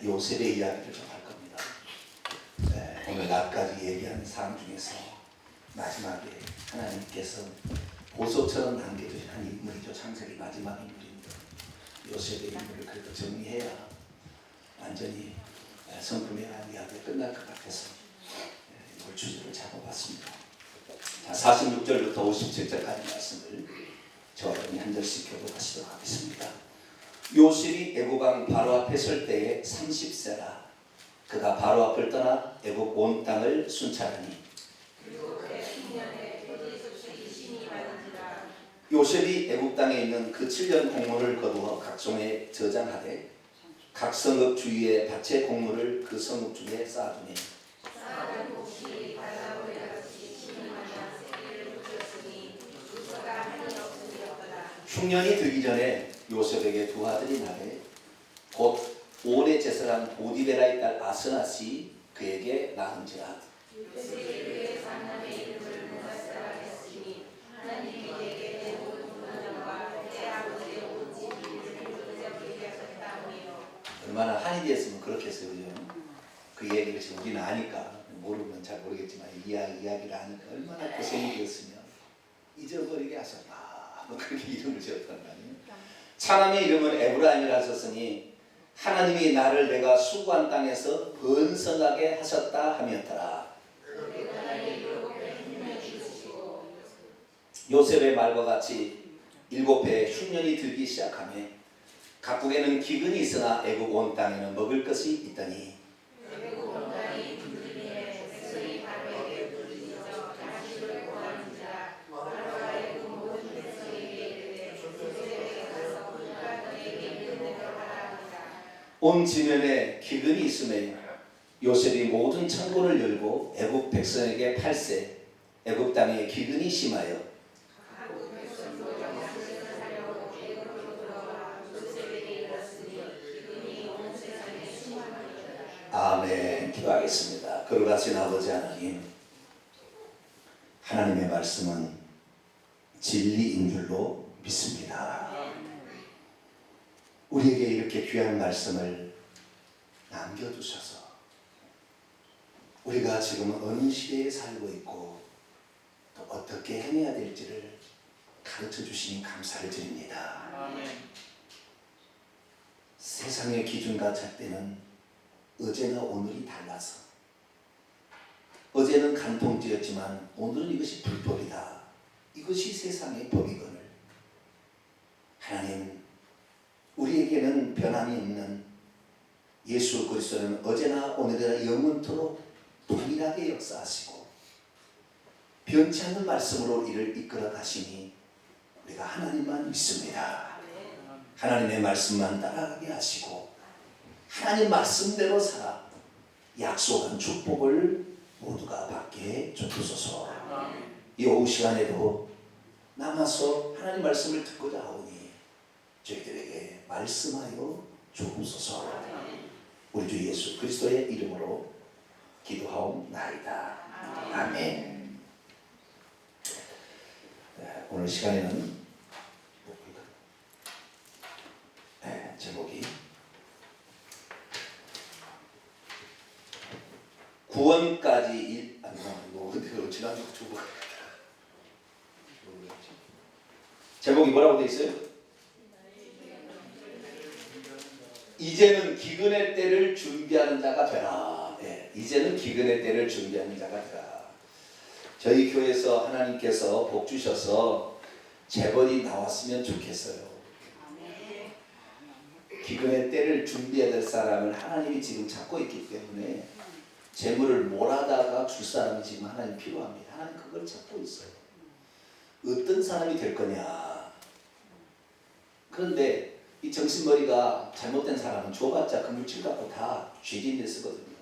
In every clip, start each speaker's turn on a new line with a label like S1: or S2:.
S1: 요셉의 이야기를 좀 할 겁니다. 오늘 낮까지 얘기하는 사람 중에서 마지막에 하나님께서 보석처럼 남겨주신 한 인물이죠. 창세기 마지막 인물입니다. 요셉의 인물을 그래도 정리해야 완전히 성품의 이야기가 끝날 것 같아서 이걸 주제를 잡아봤습니다. 자, 46절부터 57절까지 말씀을 저와 한 절씩 교독하시도록 하겠습니다. 요셉이 애굽왕 바로 앞에 설 때에 30세라. 그가 바로 앞을 떠나 애굽 온 땅을 순찰하니 요셉이 애굽 땅에 있는 그 7년 공물을 거두어 각성에 저장하되 각 성읍 주위에 밭의 곡물을 그 성읍 중에 쌓아두니 흉년이 들기 전에 요셉에게 두 아들이 나되 곧 오래 제사장 보디베라의 딸 아스낫이 그에게 낳은지라. 얼마나 한이 됐으면 그렇게 했어요. 그 얘기를 지금 우리는 아니까, 모르면 잘 모르겠지만 이야기를 아니까 얼마나 고생이 되었으면 잊어버리게 하셨다. 뭐 그렇게 이름을 지었단 말이에요. 차남의 이름은 에브라임이라 썼으니 하나님이 나를 내가 수고한 땅에서 번성하게 하셨다 하였더라. 요셉의 말과 같이 7해 흉년이 들기 시작하며 각국에는 기근이 있으나 애굽 온 땅에는 먹을 것이 있더니 온 지면에 기근이 있음에 요셉이 모든 창고를 열고 애굽 백성에게 팔세. 애굽 땅에 기근이 심하여 아멘. 기도하겠습니다. 거룩하신 아버지 하나님, 하나님의 말씀은 진리인 줄로 믿습니다. 우리에게 이렇게 귀한 말씀을 남겨주셔서 우리가 지금 어느 시대에 살고 있고 또 어떻게 행해야 될지를 가르쳐 주시니 감사를 드립니다. 아멘. 세상의 기준과 잣대는 어제나 오늘이 달라서 어제는 간통죄였지만 오늘은 이것이 불법이다. 이것이 세상의 법이거늘 하나님, 우리에게는 변함이 없는 예수 그리스도는 어제나 오늘이나 영원토록 동일하게 역사하시고 변치 않는 말씀으로 이를 이끌어 가시니 우리가 하나님만 믿습니다. 하나님의 말씀만 따라가게 하시고 하나님 말씀대로 살아 약속한 축복을 모두가 받게 주옵소서. 이 오후 시간에도 남아서 하나님 말씀을 듣고자 하오니 저희들에게 말씀하여 주옵소서. 우리 주 예수 그리스도의 이름으로 기도하옵나이다. 아멘. 오늘 시간에는 제목이 구원까지 지난주 제목이 뭐라고 되어 있어요? 이제는 기근의 때를 준비하는 자가 되라. 이제는 기근의 때를 준비하는 자가 되라. 저희 교회에서 하나님께서 복 주셔서 재벌이 나왔으면 좋겠어요. 기근의 때를 준비해야 될 사람을 하나님이 지금 찾고 있기 때문에 재물을 몰아다가 줄 사람이 지금 하나님 필요합니다. 하나님 그걸 찾고 있어요. 어떤 사람이 될 거냐. 그런데 이 정신머리가 잘못된 사람은 줘봤자 그 물질 갖고 다 죄진데 쓰거든요.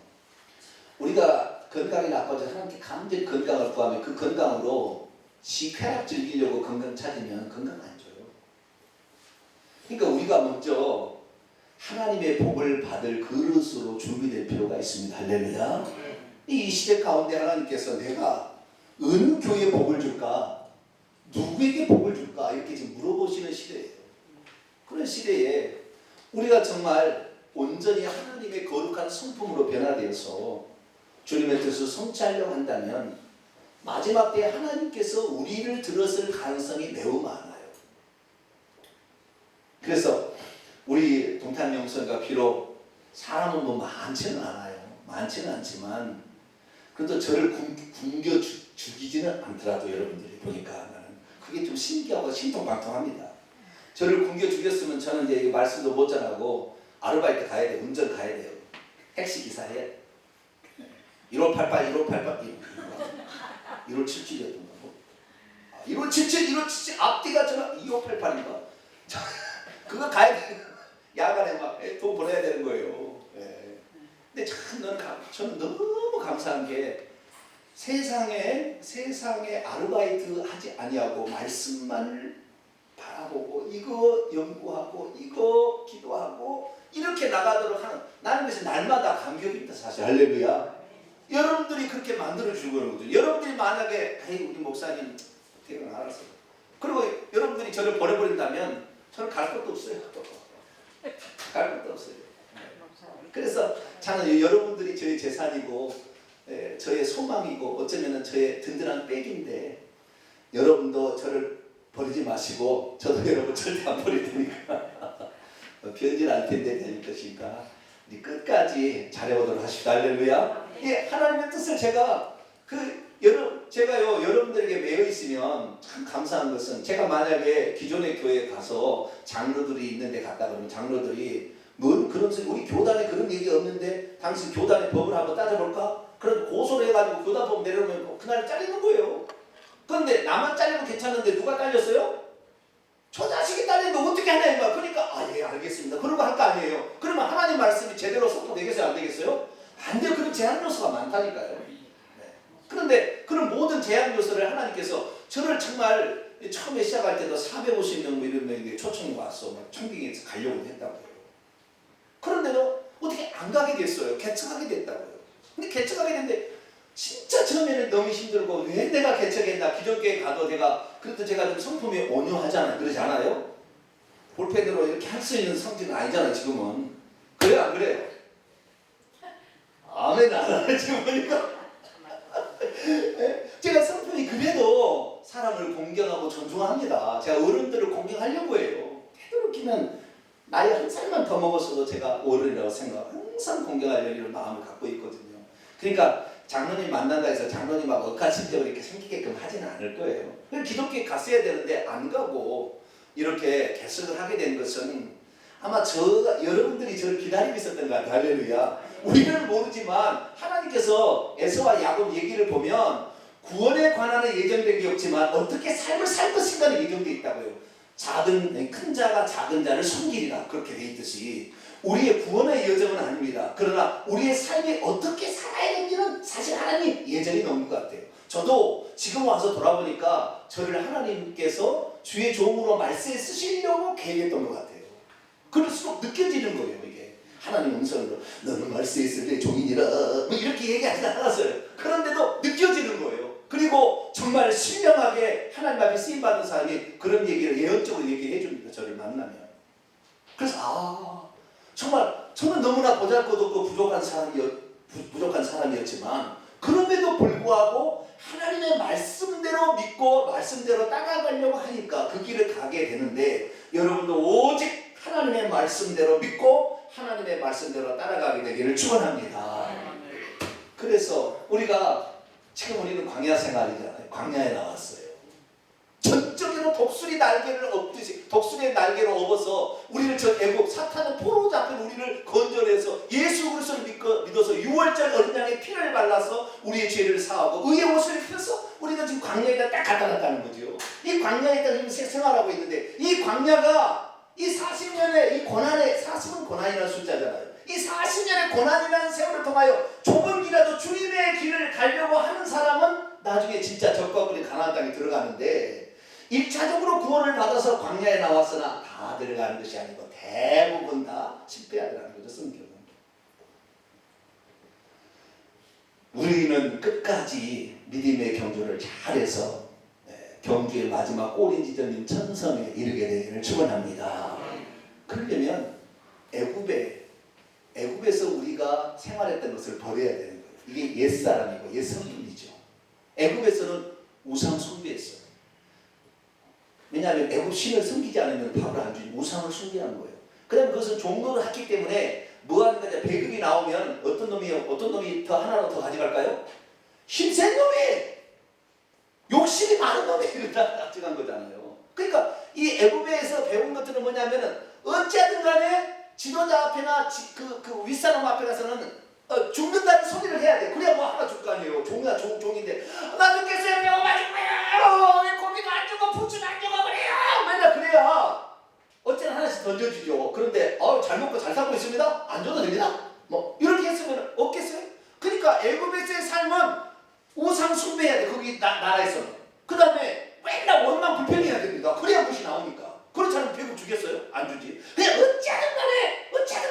S1: 우리가 건강이 나빠져 하나님께 간절히 건강을 구하면 그 건강으로 시쾌락 즐기려고 건강 찾으면 건강 안 줘요. 그러니까 우리가 먼저 하나님의 복을 받을 그릇으로 준비될 필요가 있습니다. 할렐루야. 이 시대 가운데 하나님께서 내가 어느 교회에 복을 줄까? 누구에게 복을 줄까? 이렇게 지금 물어보시는 시대예요. 그런 시대에 우리가 정말 온전히 하나님의 거룩한 성품으로 변화되어서 주님의 뜻을 성취하려고 한다면 마지막 때에 하나님께서 우리를 들었을 가능성이 매우 많아요. 그래서 우리 동탄영성가 비록 사람은 뭐 많지는 않아요. 많지는 않지만 그래도 저를 굶겨 죽이지는 않더라도 여러분들이 보니까 나는 그게 좀 신기하고 신통방통합니다. 저를 굶겨 죽였으면 저는 이제 말씀도 못 전하고 아르바이트 가야 돼요. 운전 가야 돼요. 택시 기사에 1588, 1577이었던 거고 1577 앞뒤가 저는 2588인가 그거 가야 돼요. 야간에 막 돈 보내야 되는 거예요. 예. 근데 저는 너무 감사한 게 세상에 아르바이트 하지 아니하고 말씀만을 바라보고 이거 연구하고 이거 기도하고 이렇게 나가도록 하는 나는 그래서 날마다 감격입니다. 사실 할렐루야. 여러분들이 그렇게 만들어주고 그러는 거죠. 여러분들이 만약에 우리 목사님 대강 알았어. 그리고 여러분들이 저를 보내버린다면 저는 갈 것도 없어요. 갈 것도 없어요. 그래서 저는 여러분들이 저의 재산이고 저의 소망이고 어쩌면 저의 든든한 백인데 여러분도 저를 버리지 마시고 저도 여러분 절대 안 버릴 테니까 변질 안 텐데 될 것이니까 우리 끝까지 잘해보도록 하십시오. 할렐루야. 예, 하나님의 뜻을 제가요 여러분들에게 매여 있으면 참 감사한 것은 제가 만약에 기존의 교회에 가서 장로들이 있는데 갔다 그러면 장로들이 뭔 그런 소리 우리 교단에 그런 얘기 없는데 당신 교단의 법을 한번 따져볼까? 그런 고소를 해가지고 교단 법 내려오면 그날 잘리는 거예요. 그런데 나만 잘리면 괜찮은데 누가 잘렸어요? 저 자식이 딸리는데 어떻게 하냐 이거. 그러니까 예 알겠습니다. 그러고 할 거 아니에요. 그러면 하나님 말씀이 제대로 선포되겠어요 안 되겠어요? 안 돼요. 그런 제한 요소가 많다니까요. 네. 그런데 그런 모든 제한 요소를 하나님께서 저를 정말 처음에 시작할 때도 450명 뭐 이런 명이 초청이 왔어. 막 청빙에서 가려고 했다고요. 그런데도 어떻게 안 가게 됐어요. 개척하게 됐다고요. 근데 개척하게 됐는데 진짜 처음에는 너무 힘들고 왜 내가 개척했나. 기존 교회 가도 그래도 제가 좀 성품이 온유하잖아요. 그러지 않아요? 볼펜으로 이렇게 할 수 있는 성질은 아니잖아요. 지금은. 그래요 안 그래요? 아멘 안 하네 지금 보니까. 제가 성품이 그래도 사람을 공경하고 존중합니다. 제가 어른들을 공경하려고 해요. 되도록이면 나이 한 살만 더 먹었어도 제가 어른이라고 생각하고 항상 공경하려는 마음을 갖고 있거든요. 그러니까 장로님 만난다 해서 장로님 막 억하심적으로 이렇게 생기게끔 하지는 않을 거예요. 기독교에 갔어야 되는데 안 가고 이렇게 개척을 하게 된 것은 아마 여러분들이 저를 기다리고 있었던 것 같아요. 할렐루야. 우리는 모르지만 하나님께서 에서와 야곱 얘기를 보면 구원에 관한은 예정된 게 없지만 어떻게 삶을 살 것인가는 예정되어 있다고요. 큰 자가 작은 자를 섬기리라 그렇게 돼 있듯이 우리의 구원의 여정은 아닙니다. 그러나 우리의 삶이 어떻게 살아야 되는지는 사실 하나님 예정이 놓은 것 같아요. 저도 지금 와서 돌아보니까 저를 하나님께서 주의 종으로 말씀에 쓰시려고 계획했던 것 같아요. 그럴수록 느껴지는 거예요. 이게 하나님 음성으로 너는 말씀에 있을 때 종이니라 뭐 이렇게 얘기하지 않았어요. 그런데도 느껴지는 거예요. 그리고 정말 신령하게 하나님 앞에 쓰임받은 사람이 그런 얘기를 예언적으로 얘기해 줍니다. 저를 만나면. 그래서 정말 저는 너무나 보잘것없고 부족한 사람이었지만 그럼에도 불구하고 하나님의 말씀대로 믿고 말씀대로 따라가려고 하니까 그 길을 가게 되는데 여러분도 오직 하나님의 말씀대로 믿고 하나님의 말씀대로 따라가게 되기를 축원합니다. 그래서 지금 우리는 광야 생활이잖아요. 광야에 나왔어요. 전적으로 독수리의 날개를 업어서 우리를 저 애국 사탄은 포로 잡힌 우리를 건져내서 예수 그리스도를 믿어서 6월절 어린 양의 피를 발라서 우리의 죄를 사하고 의의 옷을 펴서 우리가 지금 광야에다 딱 갖다 놨다는 거죠. 이 광야에다 지금 생활하고 있는데 이 광야가 이 40년의 이 고난의 40은 고난이라는 숫자잖아요. 이 40년의 고난이라는 세월을 통하여 좁은 길이라도 주님의 길을 가려고 하는 사람은 나중에 진짜 적과 꿀이 가나안 땅에 들어가는데 1차적으로 구원을 받아서 광야에 나왔으나 다 들어가는 것이 아니고 대부분 다 실패하더라는 거죠. 성경은. 우리는 끝까지 믿음의 경주를 잘해서 경주의 마지막 꼬리 지점인 천성에 이르게 되기를 축원합니다. 그러려면 애굽에 우리가 생활했던 것을 버려야 되는 거예요. 이게 옛사람이고 옛성품이죠. 애굽에서는 우상 숭배했어요. 왜냐하면 애굽 신을 섬기지 않으면 밥을 안 주니 우상을 숭배하는 거예요. 그 다음에 그것은 종로를 했기 때문에 뭐 하는 거냐, 배급이 나오면 어떤 놈이 더 하나로 더 가져갈까요? 힘센 놈이, 욕심이 많은 놈이 가져간 거잖아요. 그러니까 이 애굽에서 배운 것들은 뭐냐면은 어찌하든 간에 지도자 앞에나 그 윗사람 앞에 가서는 죽는다는 소리를 해야 돼. 그래야 뭐 하나 줄 거 아니에요. 종인데 나 죽겠어요. 배고파 죽어요. 왜 고기도 안 주고 부추도 안 주고 그래요. 맨날 그래야 어쨌든 하나씩 던져주죠. 그런데 잘 먹고 잘 살고 있습니다. 안 줘도 됩니다. 뭐 이렇게 했으면 없겠어요? 그러니까 애굽에서의 삶은 우상 숭배해야 돼. 거기 나라에서는. 그 다음에 맨날 원망 불평해야 됩니다. 그래야 무엇이 나오니까. 그렇지 않으면 배고 주겠어요? 안 주지. 그냥 어찌하든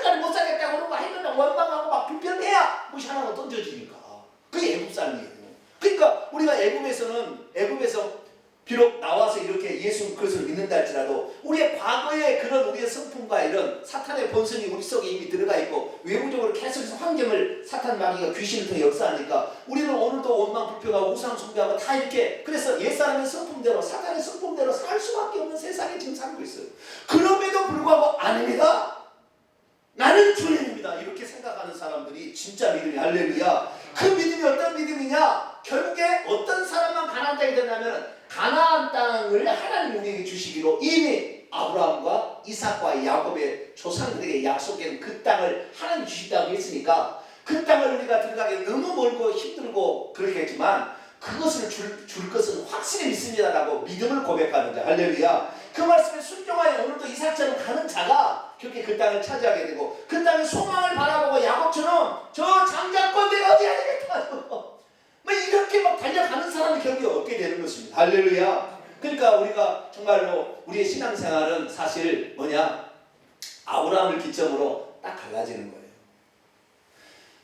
S1: 간에 못 살겠다고 그러고 하면 원망하고 막 불평해야 무엇이 하나가 던져지니까. 그게 애굽 삶이에요. 그러니까 우리가 애굽에서 비록 나와서 이렇게 예수 그리스도를 믿는다 할지라도 우리의 과거의 그런 우리의 성품과 이런 사탄의 본성이 우리 속에 이미 들어가 있고 외부적으로 계속해서 환경을 사탄 마귀가 귀신을 통해 역사하니까 우리는 오늘도 원망 불평하고 우상 숭배하고 다 이렇게, 그래서 옛사람의 성품대로 사탄의 성품대로 살 수밖에 없는 세상에 지금 살고 있어요. 그럼에도 불구하고 아닙니다. 나는 주님입니다. 이렇게 생각하는 사람들이 진짜 믿음이, 할렐루야. 그 믿음이 어떤 믿음이냐? 결국에 어떤 사람만 가나안 땅이 되냐면 가나안 땅을 하나님 우리에게 주시기로 이미 아브라함과 이삭과 야곱의 조상들에게 약속한 그 땅을 하나님 주신다고 했으니까 그 땅을 우리가 들어가기 너무 멀고 힘들고 그러겠지만 그것을 줄 것은 확실히 믿습니다라고 믿음을 고백하는 자, 할렐루야. 그 말씀에 순종하여 오늘도 이삭처럼 가는 자가 그렇게 그 땅을 차지하게 되고 그 땅의 소망을 바라보고 야곱처럼 저 장자권 내가 어디야 되겠다 뭐 이렇게 막 달려가는 사람이 결국에 얻게 되는 것입니다. 할렐루야. 그러니까 우리가 정말로 우리의 신앙생활은 사실 뭐냐, 아브라함을 기점으로 딱 갈라지는 거예요.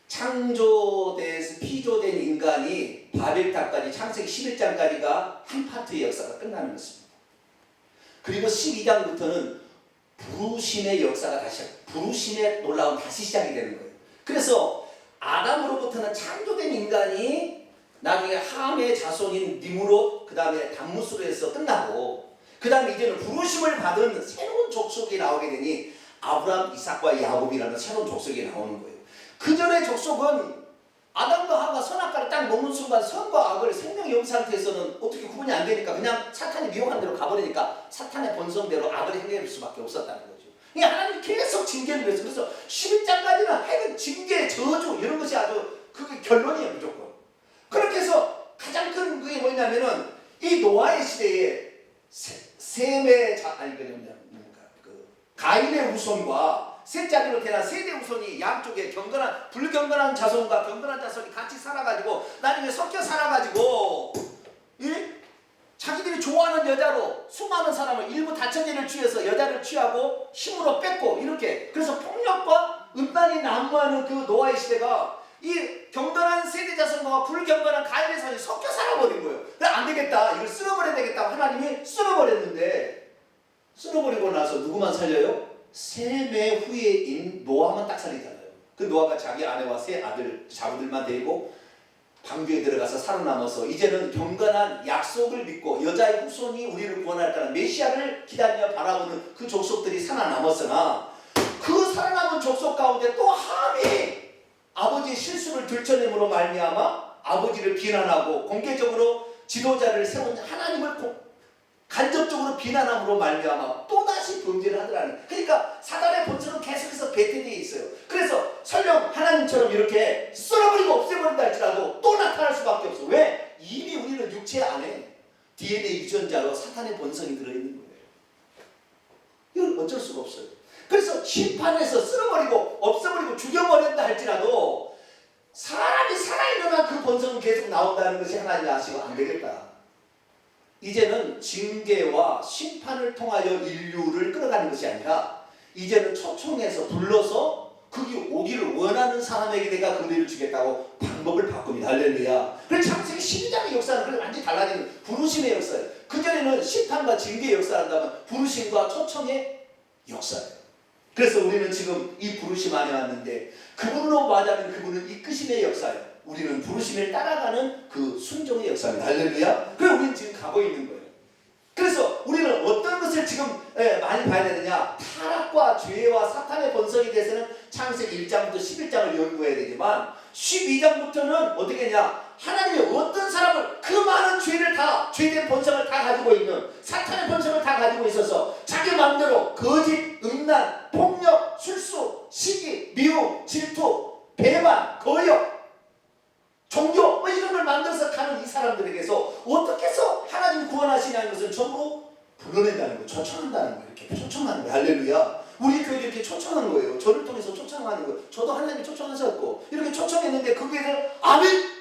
S1: 창조돼서 피조된 인간이 바벨탑까지 창세기 11장까지가 한 파트의 역사가 끝나는 것입니다. 그리고 12장부터는 부르심의 역사가 부르심의 놀라운 다시 시작이 되는 거예요. 그래서 아담으로부터는 창조된 인간이 나중에 함의 자손인 니므롯, 그 다음에 담무스로 해서 끝나고 그 다음에 이제는 부르심을 받은 새로운 족속이 나오게 되니 아브라함, 이삭과 야곱이라는 새로운 족속이 나오는 거예요. 그 전의 족속은 아담과 하와가 선악과를 딱 먹는 순간 선과 악을 생명의 영 상태에서는 어떻게 구분이 안 되니까 그냥 사탄이 미혹한 대로 가버리니까 사탄의 본성대로 악을 행할 수밖에 없었다는 거죠. 그러니까 하나님이 계속 징계를 했어요. 그래서 11장까지는 핵은 징계, 저주 이런 것이 아주 그게 결론이에요, 무조건. 그렇게 해서 가장 큰 그게 뭐냐면은 이 노아의 시대에 가인의 후손과 셋째로 태어난 세대 후손이 양쪽에 불경건한 자손과 경건한 자손이 같이 살아가지고 나중에 섞여 살아가지고 자기들이 좋아하는 여자로 수많은 사람을 일부 다처제를 취해서 여자를 취하고 힘으로 뺏고 이렇게, 그래서 폭력과 음란이 난무하는 그 노아의 시대가 이 경건한 세대 자손과 불경건한 가인의 자손이 섞여 살아버린 거예요. 안 되겠다, 이걸 쓸어버려야 되겠다고 하나님이 쓸어버렸는데, 쓸어버리고 나서 누구만 살려요? 셈의 후예인 노아만 딱 살리잖아요. 그 노아가 자기 아내와 세 아들 자부들만 데리고 방주에 들어가서 살아남아서 이제는 경건한 약속을 믿고 여자의 후손이 우리를 구원할까는 메시아를 기다리며 바라보는 그 족속들이 살아남았으나 그 살아남은 족속 가운데 또 함이 아버지의 실수를 들춰냄으로 말미암아 아버지를 비난하고 공개적으로 지도자를 세운 하나님을 간접적으로 비난함으로 말미암아 또다시 범죄를 하더라는. 그러니까 사단의 본성은 계속해서 배태되어 있어요. 그래서 설령 하나님처럼 이렇게 썰어버리고 없애버린다 할지라도 또 나타날 수밖에 없어. 왜? 이미 우리는 육체 안에 DNA 유전자로 사탄의 본성이 들어있는 거예요. 이건 어쩔 수가 없어요. 그래서 심판에서 쓸어버리고 없애버리고 죽여버린다 할지라도 사람이 살아있는 한 그 본성은 계속 나온다는 것이 하나님이 아시고 안 되겠다. 이제는 징계와 심판을 통하여 인류를 끌어가는 것이 아니라 이제는 초청해서 불러서 거기 오기를 원하는 사람에게 내가 그들을 주겠다고 방법을 바꿉니다. 할렐루야. 그래서 창세기 12장의 역사는 완전히 달라지는 부르심의 역사예요. 그전에는 심판과 징계의 역사를 한다면 부르심과 초청의 역사예요. 그래서 우리는 지금 이 부르심 안에 왔는데 그분으로 말하면 그분은 이끄심의 역사예요. 우리는 부르심을 따라가는 그 순종의 역사입니다. 할렐루야. 그래서 우리는 지금 가고 있는 거예요. 그래서 우리는 어떤 것을 지금 많이 봐야 되느냐, 타락과 죄와 사탄의 번성에 대해서는 창세기 1장부터 11장을 연구해야 되지만 12장부터는 어떻게 했냐, 하나님이 어떤 사람을 그 많은 죄를 다, 죄된 본성을 다 가지고 있는, 사탄의 본성을 다 가지고 있어서 자기 마음대로 거짓, 음란, 폭력, 술수, 시기, 미움, 질투, 배만, 거역, 종교 이런 걸 만들어서 가는 이 사람들에게서 어떻게 해서 하나님 구원하시냐는 것을 전부 불러낸다는 거예요. 초청한다는 거예요. 이렇게 초청하는 거예요. 할렐루야. 우리 교회도 이렇게 초청한 거예요. 저를 통해서 초청하는 거예요. 저도 하나님이 초청하셨고 이렇게 초청했는데 그게 아멘.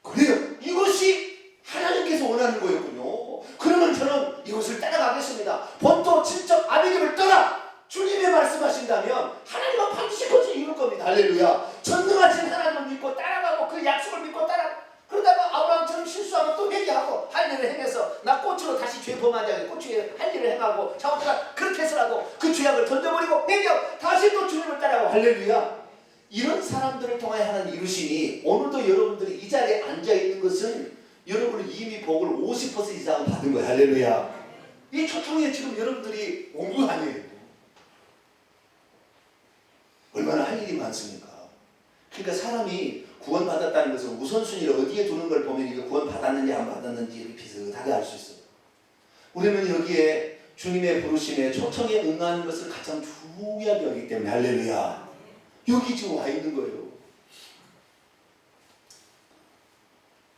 S1: 그래요. 이것이 하나님께서 원하는 거였군요. 그러면 저는 이것을 따라가겠습니다. 본토 친척 아비집을 떠나 주님이 말씀하신다면 하나님은 반드시 그것을 이룰 겁니다. 할렐루야. 전능하신 하나님을 믿고 따라가고 그 약속을 믿고 따라, 그러다가 아브라함처럼 실수하면 또 회개하고 할 일을 행해서 나 꽃으로 다시 죄 범하지 않게 꽃으로 할 일을 행하고 자기가 그렇게 해서라도 그 죄악을 던져버리고 회개하고 다시 또 주님을 따라가고. 할렐루야. 이런 사람들을 통하여 하나님 이루시니 오늘도 여러분들이 이 자리에 앉아있는 것은 여러분은 이미 복을 50% 이상 받은 거예요. 할렐루야. 이 초청에 지금 여러분들이 온 거 아니에요. 얼마나 할 일이 많습니까? 그러니까 사람이 구원받았다는 것은 우선순위를 어디에 두는 걸 보면 이게 구원받았는지 안 받았는지 비슷하게 알 수 있어요. 우리는 여기에 주님의 부르심에 초청에 응하는 것을 가장 중요하게 여기기 때문에 할렐루야. 여기 지금 와 있는 거예요.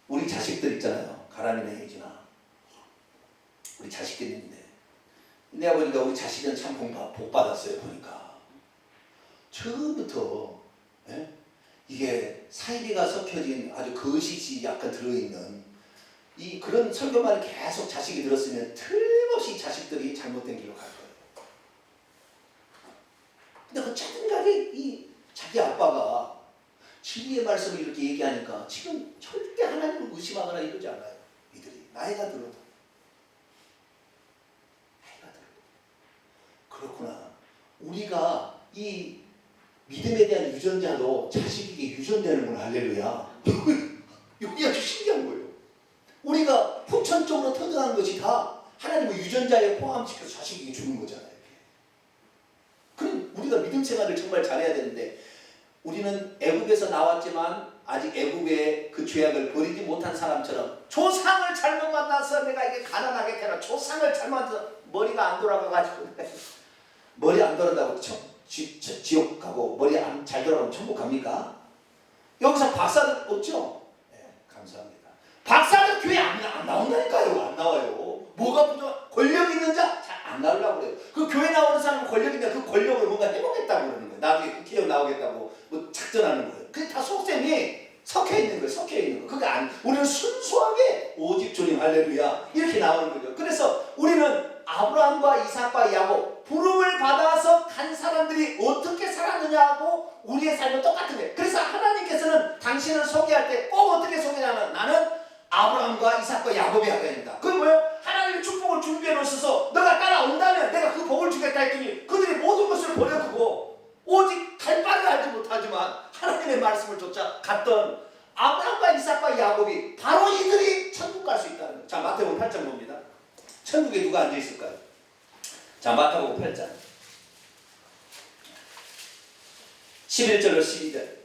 S1: 우리 자식들 있잖아요. 가람이나 혜진아. 우리 자식들이 있는데 내가 보니까 우리 자식은 참 복 받았어요. 보니까 처음부터 이게 사이비가 섞여진 아주 거짓이 약간 들어있는 이 그런 설교만 계속 자식이 들었으면 틀림없이 자식들이 잘못된 길로 갈 거예요. 근데 어쨌든 간에 이 자기 아빠가 진리의 말씀을 이렇게 얘기하니까 지금 절대 하나님을 의심하거나 이러지 않아요. 이들이 나이가 들어도. 그렇구나. 우리가 이 믿음에 대한 유전자도 자식에게 유전되는구나. 할렐루야. 여기 아주 신기한 거예요. 우리가 후천적으로 터득한 것이 다 하나님의 유전자에 포함시켜서 자식에게 주는 거잖아요. 그럼 우리가 믿음 생활을 정말 잘해야 되는데 우리는 애굽에서 나왔지만 아직 애굽의 그 죄악을 버리지 못한 사람처럼 조상을 잘못 만나서 내가 이게 가난하게 되나, 조상을 잘못 만나서 머리가 안 돌아가가지고 머리 안 돌아가고 지옥 가고 머리 안 잘 돌아가면 천국 갑니까? 여기서 박사들 없죠? 네, 감사합니다. 박사들 교회 안 나온다니까요. 안 나와요. 뭐가 부족? 권력 있는 자? 잘 안 나오려고 그래요. 그 교회 나오는 사람은 권력 있는데 그 권력을 뭔가 해보겠다고 그러는 거예요. 나중에 국회의원 나오겠다고 뭐 작전하는 거예요. 그게 다 속셈이 섞여 있는 거예요. 섞여 있는 거. 그게 우리는 순수하게 오직 주님 할렐루야 이렇게 나오는 거죠. 그래서 우리는 아브라함과 이삭과 야곱 부름을 받아서 간 사람들이 어떻게 살았느냐고 우리의 삶은 똑같은 거예요. 그래서 하나님께서는 당신을 소개할 때 꼭 어떻게 소개하냐면 나는 아브라함과 이삭과 야곱이 하게 됩니다. 그게 뭐예요? 하나님의 축복을 준비해 놓으셔서 너가 따라온다면 내가 그 복을 주겠다 했더니 그들이 모든 것을 버려두고 오직 갈 바를 알지 못하지만 하나님의 말씀을 쫓아 갔던 아브라함과 이삭과 야곱이 바로 이들이 천국 갈 수 있다는 거예요. 자, 마태복음 8장 봅니다. 천국에 누가 앉아 있을까요? 자, 마태복음 8장 11절로 12절.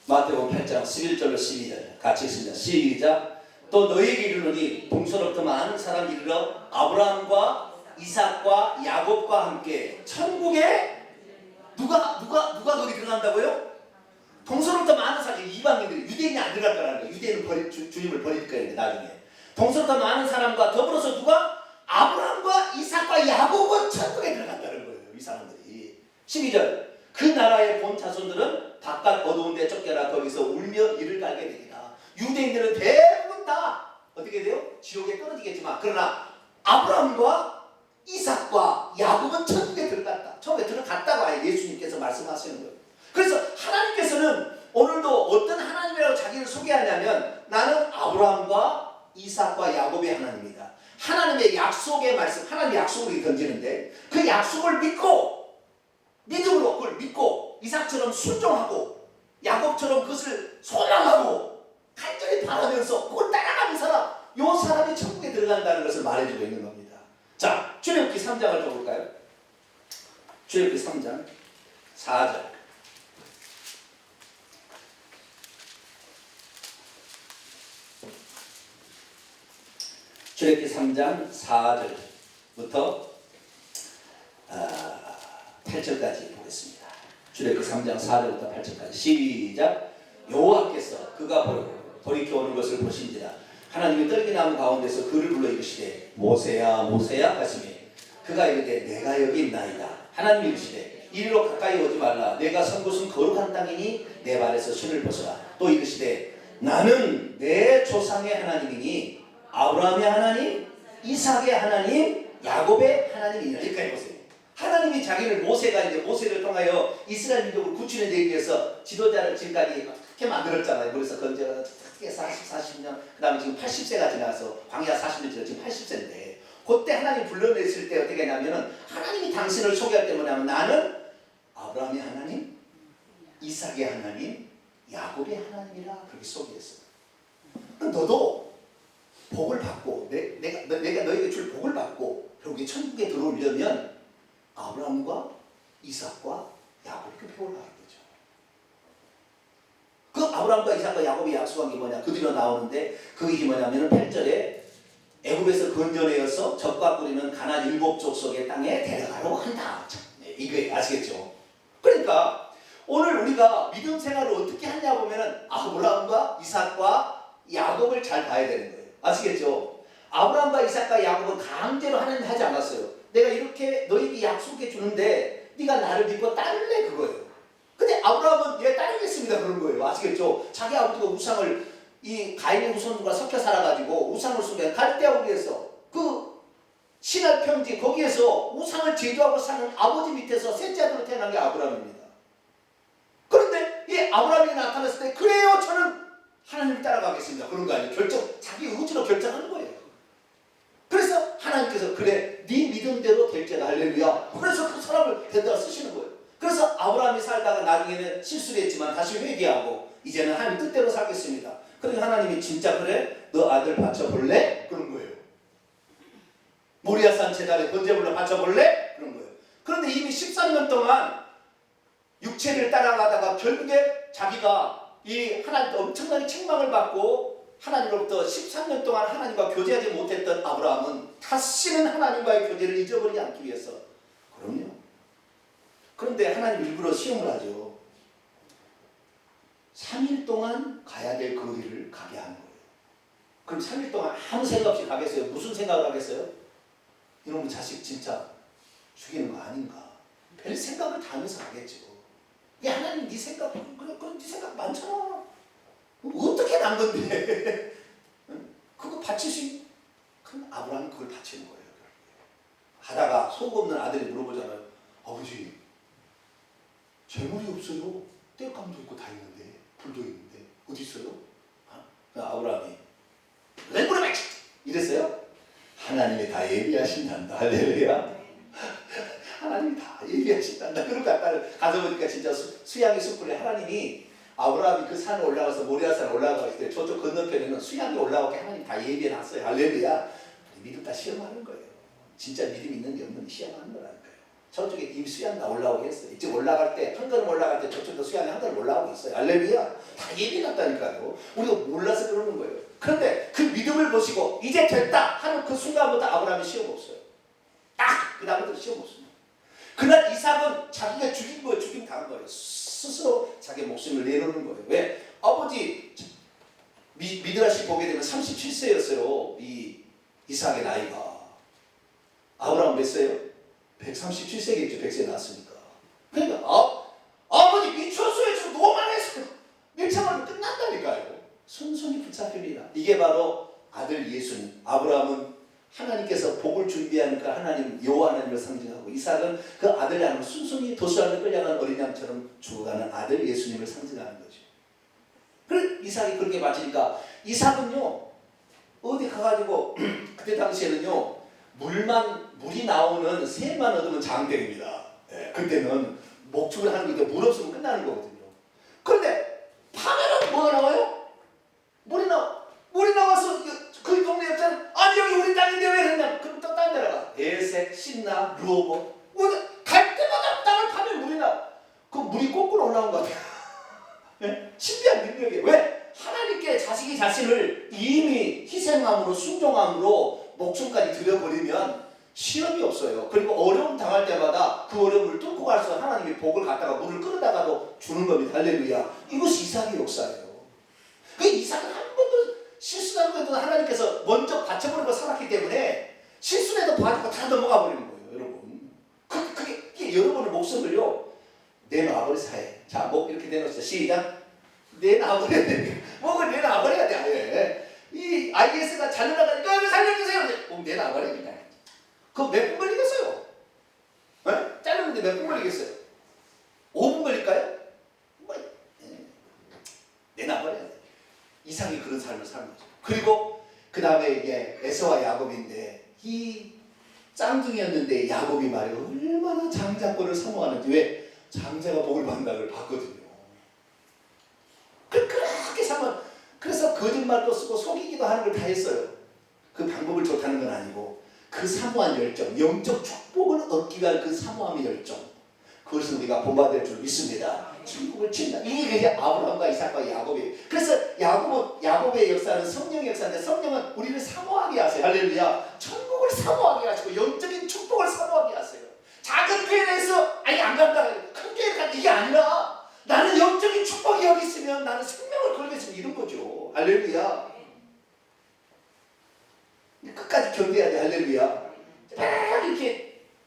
S1: 마태복음 8장 11절로 12절 같이 읽습니다. 시작. 또 너희에게 이르노니 동서로부터 많은 사람이 이르러 아브라함과 이삭과 야곱과 함께 천국에 누가 거기 들어간다고요? 동서로부터 많은 사람이, 이방인들이, 유대인이 안 들어갈 거라는 거예요. 유대인은 주님을 버릴 거예요. 나중에 동서로부터 많은 사람과 더불어서 누가? 아브라함과 이삭과 야곱은 천국에 들어간다는 거예요. 이 사람들이. 12절. 그 나라의 본 자손들은 바깥 어두운 데 쫓겨나 거기서 울며 이를 갈게 되리라. 유대인들은 대부분 다 어떻게 돼요? 지옥에 떨어지겠지만 그러나 아브라함과 이삭과 야곱은 천국에 들어갔다. 천국에 들어갔다고 아예 예수님께서 말씀하시는 거예요. 그래서 하나님께서는 오늘도 어떤 하나님이라고 자기를 소개하냐면 나는 아브라함과 이삭과 야곱의 하나님이다. 하나님의 약속의 말씀, 하나님의 약속을 던지는데 그 약속을 믿고 믿음으로 그걸 믿고 이삭처럼 순종하고 야곱처럼 그것을 소망하고 간절히 바라면서 그걸 따라가는 사람, 요 사람이 천국에 들어간다는 것을 말해주고 있는 겁니다. 자, 출애굽기 3장을 좀 볼까요? 출애굽기 3장 4절. 출애굽기 3장 4절부터 8절까지 보겠습니다. 출애굽기 3장 4절부터 8절까지 시작. 여호와께서 그가 돌이켜 오는 것을 보신지라 하나님이 떨기나무 가운데서 그를 불러 이르시되 모세야 모세야 하시매 그가 이르되 내가 여기 있나이다. 하나님이 이르시되 이리로 가까이 오지 말라. 내가 선 곳은 거룩한 땅이니 내 발에서 신을 벗어라. 또 이르시되 나는 내 조상의 하나님이니 아브라함의 하나님, 이삭의 하나님, 야곱의 하나님이니라. 여기까지 보세요. 하나님이 자기를 모세를 통하여 이스라엘 민족을 구출해 내기 위해서 지도자를 지금까지 어떻게 만들었잖아요. 그래서 건져가 어떻게 40년, 그 다음에 지금 80세가 지나서 광야 40년 지나 지금 80세인데 그때 하나님 불러냈을 때 어떻게 하냐면은 하나님이 당신을 소개할 때 뭐냐면 나는 아브라함의 하나님, 이삭의 하나님, 야곱의 하나님이라 그렇게 소개했어요. 너도 복을 받고 내가 너에게 줄 복을 받고 결국에 천국에 들어오려면 아브라함과 이삭과 야곱의 표를 하는 거죠. 그 아브라함과 이삭과 야곱이 약속한 게 뭐냐? 그 뒤로 나오는데 그게 뭐냐면은 8절에 애굽에서 건져내어서 젖과 꿀이는 가나안 7족속의 땅에 데려가려고 한다. 이거 아시겠죠? 그러니까 오늘 우리가 믿음 생활을 어떻게 하냐 보면은 아브라함과 이삭과 야곱을 잘 봐야 되는 거예요. 아시겠죠? 아브라함과 이삭과 야곱은 강제로 하나님 하지 않았어요. 내가 이렇게 너에게 약속해 주는데 네가 나를 믿고 따를래 그거예요. 근데 아브라함은 얘 따르겠습니다 그런 거예요. 아시겠죠? 자기 아버지가 우상을 이 가인의 후손들과 섞여 살아가지고 우상을 숭배 갈대아우르 에서 그 신할 평지 거기에서 우상을 제조하고 사는 아버지 밑에서 셋째 아들로 태어난 게 아브라함입니다. 그런데 이 아브라함이 나타났을 때 그래요 저는 하나님을 따라가겠습니다. 그런 거 아니에요. 자기 의지로 결정하는 거예요. 그래서 하나님께서 그래 네 믿음대로 될지라 할렐루야. 그래서 그 사람을 데려다 쓰시는 거예요. 그래서 아브라함이 살다가 나중에는 실수를 했지만 다시 회개하고 이제는 하나님 뜻대로 살겠습니다. 그러니까 하나님이 진짜 그래? 너 아들 바쳐볼래? 그런 거예요. 모리아산 제단에 번제물로 바쳐볼래? 그런 거예요. 그런데 이미 13년 동안 육체를 따라가다가 결국에 자기가 이 하나님께 엄청나게 책망을 받고 하나님으로부터 13년 동안 하나님과 교제하지 못했던 아브라함은 다시는 하나님과의 교제를 잊어버리지 않기 위해서 그럼요. 그런데 하나님 일부러 시험을 하죠. 3일 동안 가야 될 거리를 가게 하는 거예요. 그럼 3일 동안 아무 생각 없이 가겠어요? 무슨 생각을 하겠어요? 이놈의 자식 진짜 죽이는 거 아닌가? 별 생각을 다 하면서 가겠죠. 야 하나님 네 생각 그럼 네 생각 많잖아. 어떻게 난 건데? 그거 바치시? 그럼 아브라함은 그걸 바치는 거예요. 하다가 속 없는 아들이 물어보잖아요. 아버지 재물이 없어요. 땔감도 있고 다 있는데 불도 있는데 어디 있어요? 아브라함이 왜 물어봐? 이랬어요? 하나님이 다 예비하신단다. 할렐루야. 하나님이 다 예비하신단다. 그러고 가서 보니까 진짜 수양의 숯불에 하나님이 아브라함이 그 산에 올라가서 모리아산에 올라갔을 때 저쪽 건너편에는 수양이 올라오게 하나님 다 예비해놨어요. 할렐루야. 믿음 다 시험하는 거예요. 진짜 믿음 있는지 없는지 시험하는 거라니까요. 저쪽에 이미 수양 다 올라오게 했어요. 이제 올라갈 때 한 걸음 올라갈 때 저쪽도 수양이 한 걸음 올라오고 있어요. 할렐루야. 다 예비해놨다니까요. 우리가 몰라서 그러는 거예요. 그런데 그 믿음을 보시고 이제 됐다 하는 그 순간부터 아브라함이 시험 없어요. 딱 그 다음부터 시험 없습니다. 그날 이삭은 자기가 죽인 거예요. 죽임 당한 거예요. 스스로 자기 목숨을 내놓는 거예요. 왜? 아버지 미드라시 보게 되면 37세였어요. 이 이삭의 나이가. 아브라함 몇 세예요? 137세겠죠. 100세 낳았으니까. 그러니까 아버지 미쳤어요. 지금 너무 많이 했어요. 밀착하면 끝난다니까요. 순순히 붙잡힙니다. 이게 바로 아들 예수님. 아브라함은 하나님께서 복을 준비하니까 하나님 여호와 하나님을 상징하고 이삭은 그 아들 양을 순순히 도수하며 끌려가는 어린 양처럼 죽어가는 아들 예수님을 상징하는 거죠. 그래 이삭이 그렇게 바치니까 이삭은요 어디 가가지고 그때 당시에는요 물이 나오는 새만 얻으면 장대입니다. 예, 그때는 목축을 하는 게 물 없으면 끝나는 거거든요. 그런데 밤에는 뭐가 나와요? 물이 나와서 그 동네 옆자는 아니 여기 우리 땅인데 왜 그러냐? 그럼 또 딴 데로 가. 에색, 신나, 루오버 갈 때마다 땅을 파면 물이 나와. 그 물이 거꾸로 올라온 것 같아요. 네? 신비한 능력이에요. 왜? 하나님께 자식이 자신을 이미 희생함으로 순종함으로 목숨까지 들여버리면 시험이 없어요. 그리고 어려움 당할 때마다 그 어려움을 뚫고 갈수 하나님이 복을 갖다가 물을 끌어다가도 주는 겁니다. 할렐루야. 이것이 이삭의 역사예요. 그 이삭은 한 번도 실수한 것도 하나님께서 먼저 받쳐버리고 살았기 때문에 실수해도 봐주고 다 넘어가 버리는 거예요. 여러분. 그게 여러분의 목숨을요 내놔버리 사해. 자, 목 이렇게 내놓읍시다. 시작. 내놔버려야 돼. 목을 내놔버려야 돼. 아예. 이 IS가 잘 나가니까 여기 살려주세요. 목 내놔버려야 돼. 그거 몇 분 걸리겠어요? 네? 자르는데 몇 분 걸리겠어요? 5분 걸릴까요? 뭐, 내놔버려야 돼. 이삭이 그런 삶을 사는 거죠. 그리고 그 다음에 이게 에서와 야곱인데 이 쌍둥이였는데 야곱이 말이야 얼마나 장자권을 사모하는지. 왜? 장자가 복을 받는다는 걸 봤거든요. 그렇게 사모. 그래서 거짓말도 쓰고 속이기도 하는 걸 다 했어요. 그 방법을 좋다는 건 아니고 그 사모한 열정, 영적 축복을 얻기 위한 그 사모함의 열정, 그것을 우리가 본받을 줄 믿습니다. 천국을 친다. 이게 그냥 아브라함과 이삭과 야곱이에요. 그래서 야곱의 역사는 성령의 역사인데 성령은 우리를 사모하게 하세요. 할렐루야. 천국을 사모하게 하시고 영적인 축복을 사모하게 하세요. 작은 교회에서 아니 안 간다. 큰 교회 간다. 이게 아니라 나는 영적인 축복이 여기 있으면 나는 생명을 걸겠으면 이런 거죠. 할렐루야. 끝까지 견뎌야 돼. 할렐루야.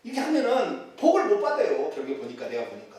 S1: 이렇게 하면은 복을 못 받아요. 결국에 보니까 내가 보니까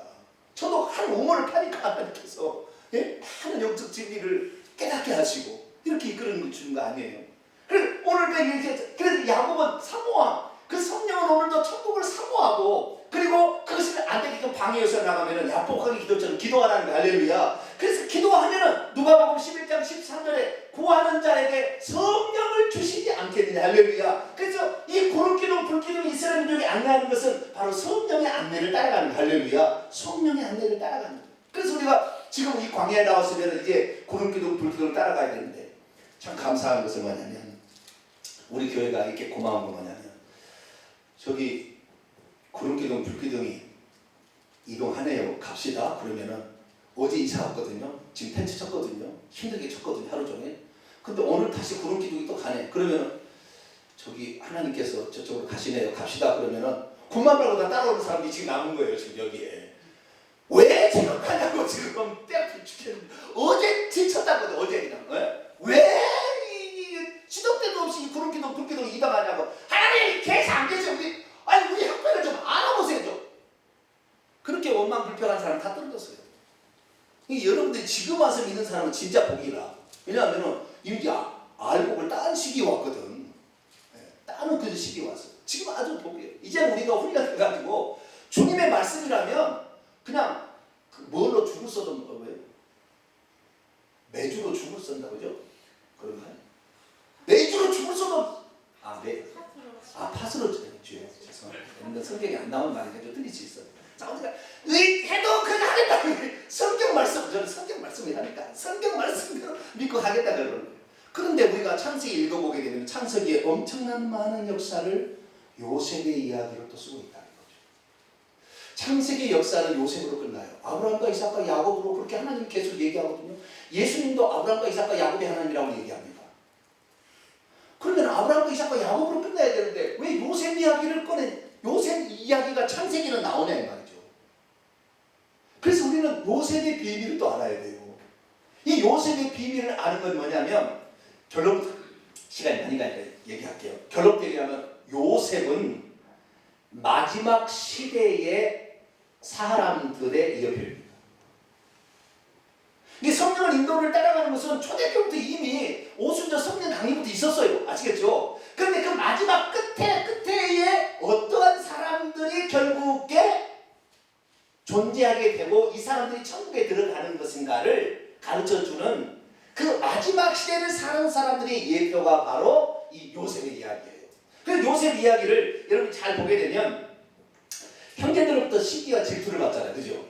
S1: 저도 한 우물을 파니까 하나님께서 많은 영적 진리를 깨닫게 하시고 이렇게 이끌어 주는 거 아니에요. 그래서 오늘 이렇게 그래서 야곱은 사모함, 그 성령은 오늘도 천국을 사모하고 그리고 그것이 안 되게끔 방해해서 나가면은 야복하게 기도처럼 기도하라는 거야. 할렐루야. 그래서 기도하면은 누가복음 11장 13절에 구하는 자에게 성령을 주시지 않겠느냐. 할렐루야. 그래서 이 구름기둥 불기둥 이스라엘 민족이 안내하는 것은 바로 성령의 안내를 따라가는 거야. 할렐루야. 성령의 안내를 따라가는 거야. 그래서 우리가 지금 이 광야에 나왔으면 이제 구름기둥 불기둥을 따라가야 되는데 참 감사한 것은 뭐냐면 우리 교회가 이렇게 고마운 건 뭐냐면 저기 구름기둥 불기둥이 이동하네요. 갑시다. 그러면은 어제 이사 왔거든요. 지금 텐트 쳤거든요. 힘들게 쳤거든요. 하루 종일. 근데 오늘 다시 구름기둥이 또 가네. 그러면은 저기 하나님께서 저쪽으로 가시네요. 갑시다. 그러면은 군만 말고 다 따라오는 사람들이 지금 남은 거예요. 지금 여기에. 왜 지금 가냐고 지금 때가 죽겠는데 어제 지쳤다거든. 어제 그냥. 왜 시도 때도 없이 구름기둥 불기둥 이동하냐고. 하나님 계속 안 계세요. 우리 형편을 좀 알아보세요. 좀. 그렇게 원망 불평한 사람 다 떨어졌어요. 여러분들이 지금 와서 믿는 사람은 진짜 복이라. 왜냐하면 이미 알곡을 딴 시기 왔거든. 따는 그 시기 왔어. 지금 아주 복이에요. 이제 우리가 훈련 돼가지고 주님의 말씀이라면 그냥 뭘로 줄을 써도 왜? 매주로 줄을 쓴다 그죠? 그런가요? 매주로 줄을 써도 팥으로 줘요. 죄송합니다. 성경이 안 나온 말이니까 좀 틀릴 수 있어요. 자, 우리가 해도 그냥 하겠다. 성경 말씀, 저는 성경 말씀이라니까. 성경 말씀대로 믿고 하겠다 그러는 거예요. 그런데 우리가 창세기 읽어보게 되면 창세기에 엄청난 많은 역사를 요셉의 이야기로 또 쓰고 있다는 거죠. 창세기 역사는 요셉으로 끝나요. 아브라함과 이삭과 야곱으로 그렇게 하나님이 계속 얘기하거든요. 예수님도 아브라함과 이삭과 야곱의 하나님이라고 얘기합니다. 그러면 아브라함과 이삭과 야곱으로 끝나야 되는데 왜 요셉 이야기를 요셉 이야기가 창세기는 나오냐 이 말이죠. 그래서 우리는 요셉의 비밀을 또 알아야 돼요. 이 요셉의 비밀을 아는 건 뭐냐면 결론 시간이 많이 가니까 얘기할게요. 결론적으로 얘기하면 요셉은 마지막 시대의 사람들의 이어표입니다. 이 성령을 인도를 따라가는 것은 초대교부터 이미 오순절 성령 강림부터 있었어요. 아시겠죠? 그런데 그 마지막 끝에 어떠한 사람들이 결국에 존재하게 되고 이 사람들이 천국에 들어가는 것인가를 가르쳐주는 그 마지막 시대를 사는 사람들의 예표가 바로 이 요셉의 이야기예요. 그 요셉 이야기를 여러분 잘 보게 되면 형제들로부터 시기와 질투를 받잖아요. 그죠?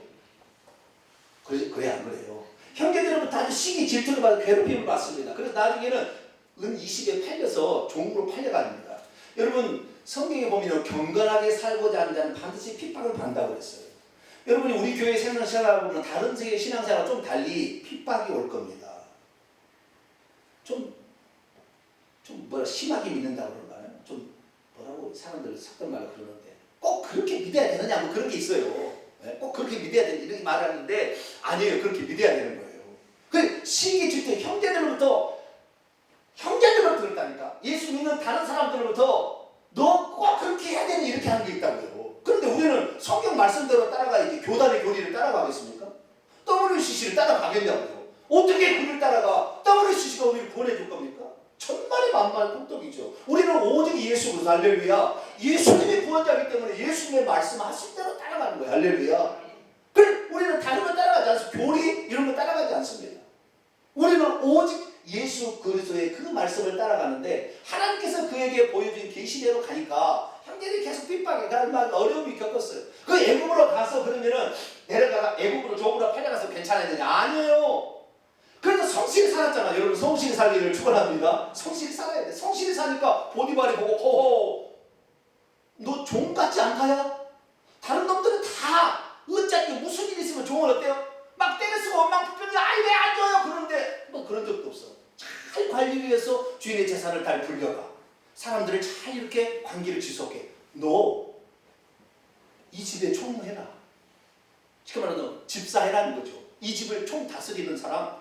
S1: 그래 안 그래요? 형제들로부터 아주 시기 질투를 받고 괴롭힘을 받습니다. 그래서 나중에는 은 20에 팔려서 종으로 팔려갑니다. 여러분 성경에 보면 경건하게 살고자 하는 자는 반드시 핍박을 받는다고 그랬어요. 여러분이 우리 교회 생활을 보면 다른 세계 신앙생활과 좀 달리 핍박이 올 겁니다. 좀 심하게 믿는다고 그러나요? 좀 뭐라고 사람들 섞던 말로 그러는데 꼭 그렇게 믿어야 되느냐 뭐 그런 게 있어요. 꼭 그렇게 믿어야 되는 이렇게 말하는데 아니에요. 그렇게 믿어야 되는 거예요. 그 시기 질투 형제들로부터 그랬다니까. 예수 믿는 다른 사람들로부터 너 꼭 그렇게 해야 되는 이렇게 하는 게 있다고요. 그런데 우리는 성경 말씀대로 따라가야지 교단의 교리를 따라가겠습니까? WCC를 따라가겠냐고요. 어떻게 그를 따라가? WCC가 우리를 보내줄 겁니까? 천만의 만만의 꿀떡이죠. 우리는 오직 예수 그리스도 할렐루야. 예수님이 구원자이기 때문에 예수님의 말씀하신 대로 따라가는 거예요. 할렐루야. 그럼 우리는 다른 거 따라가지 않습니다. 교리 이런 거 따라가지 않습니다. 우리는 오직 예수 그리스도의 그 말씀을 따라가는데 하나님께서 그에게 보여준 계시대로 가니까 형제들이 계속 핍박에 가는 어려움이 겪었어요. 그 애굽으로 가서 그러면은 내려가가 애굽으로 종으로 팔려가서 괜찮았느냐? 아니에요. 그래서 성실히 살았잖아. 여러분 성실히 살기를 축원합니다. 성실히 살아야 돼. 성실히 사니까 보디발이 보고 호호 너 종 같지 않다야? 다른 놈들은 다 어차피 무슨 일 있으면 종을 어때요? 막 때려쓰고 막 아이 왜 안 줘요? 그런데 뭐 그런 적도 없어. 잘 관리를 위해서 주인의 재산을 잘 불려가. 사람들을 잘 이렇게 관계를 지속해. 너 이 집에 총무해라. 쉽게 말하면 집사해라는 거죠. 이 집을 총 다스리는 사람.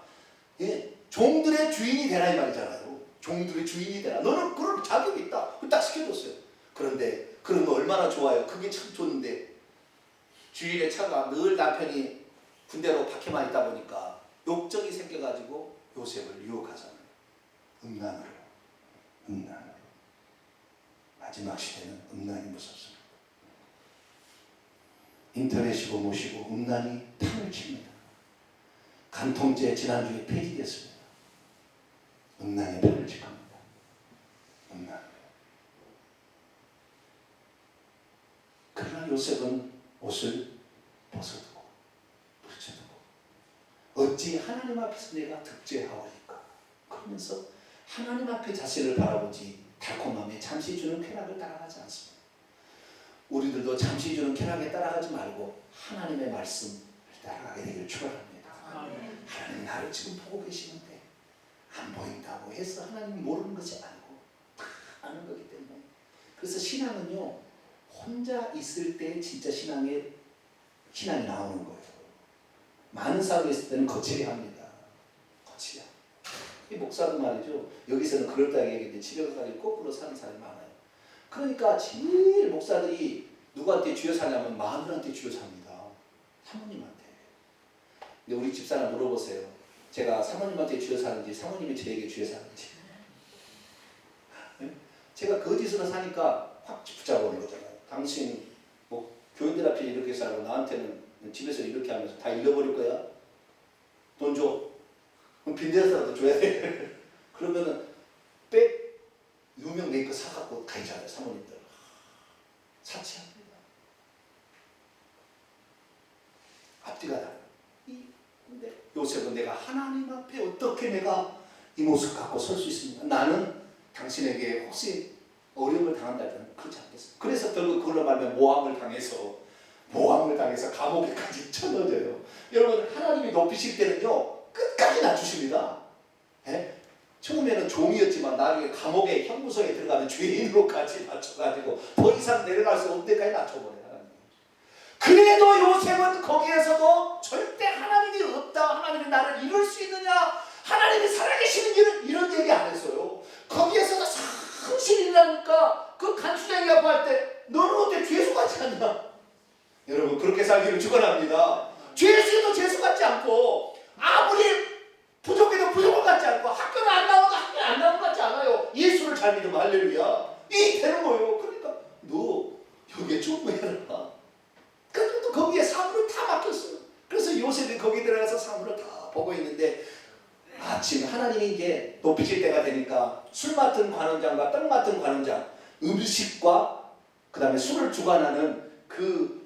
S1: 예, 종들의 주인이 되라 이 말이잖아요. 종들의 주인이 되라. 너는 그런 자격이 있다. 딱 시켜줬어요. 그런데 그런 거 얼마나 좋아요. 그게 참 좋은데 주인의 차가 늘 남편이 군대로 밖에만 있다 보니까 욕정이 생겨가지고 요셉을 유혹하잖아요. 음란으로. 마지막 시대는 음란이 무섭습니다. 인터넷이고 뭐시고 음란이 탕을 칩니다. 간통죄 지난주에 폐지됐습니다. 음란이 판을 칠 겁니다. 음란. 그러나 요셉은 옷을 벗어두고 붙여두고 어찌 하나님 앞에서 내가 득죄하오리까 그러면서 하나님 앞에 자신을 바라보지 달콤함에 잠시 주는 쾌락을 따라가지 않습니다. 우리들도 잠시 주는 쾌락에 따라가지 말고 하나님의 말씀을 따라가게 되기를 축원합니다. 하나님 나를 지금 보고 계시는데 안 보인다고 해서 하나님이 모르는 것이 아니고 다 아는 거기 때문에 그래서 신앙은요 혼자 있을 때 진짜 신앙이 나오는 거예요. 많은 사람이 있을 때는 거칠게 합니다. 거칠게. 이 목사도 말이죠. 여기서는 그럴다고 얘기했는데 집에 가서 거꾸로 사는 사람이 많아요. 그러니까 제일 목사들이 누구한테 쥐어 사냐면 마누라한테 쥐어 삽니다. 사모님한테. 근데 우리 집사람 물어보세요. 제가 사모님한테 쥐어 사는지 사모님이 저에게 쥐어 사는지. 네? 제가 거짓으로 사니까 확 붙잡아오는 거잖아요. 당신 뭐 교인들 앞에 이렇게 살고 나한테는 집에서 이렇게 하면서 다 잃어버릴 거야? 돈 줘. 그럼 빈대서라도 줘야 돼. 그러면은 유명 메이커 사갖고 가있잖아요. 사모님들. 사치합니다. 앞뒤가 다. 근데 요셉은 내가 하나님 앞에 어떻게 내가 이 모습 갖고 설 수 있습니까? 나는 당신에게 혹시 어려움을 당한다면 그렇지 않겠어요. 그래서 결국 그걸로 말하면 모함을 당해서 감옥에까지 쳐넣어져요. 여러분 하나님이 높이실 때는요 끝까지 낮추십니다. 예? 처음에는 종이었지만 나중에 감옥에 형무소에 들어가면 죄인으로까지 낮춰가지고 더 이상 내려갈 수 없는 데까지 낮춰버려요. 하나님. 그래도 요셉은 거기에서도 절대 하나님이 없다. 하나님이 나를 이룰 수 있느냐. 하나님이 살아계시는 이런 얘기 안 했어요. 거기에서도 상실이라니까 그 간수장이 아파 할 때 너는 어때 죄수 같지 않냐. 여러분 그렇게 살기를 축원합니다. 죄수도 죄수 같지 않고 아무리 부족해도 부족한 것 같지 않고 학교를 안 나와도 학교 안 나온 것 같지 않아요. 예수를 잘 믿으면 할렐루야. 이 되는 거예요. 그러니까 너 여기에 충분해라. 그러니까 또 거기에 사물을 다 맡겼어요. 그래서 요셉이 거기 들어가서 사물을 다 보고 있는데 마침 하나님 하나님이 이제 높이실 때가 되니까 술 맡은 관원장과 떡 맡은 관원장, 음식과 그 다음에 술을 주관하는 그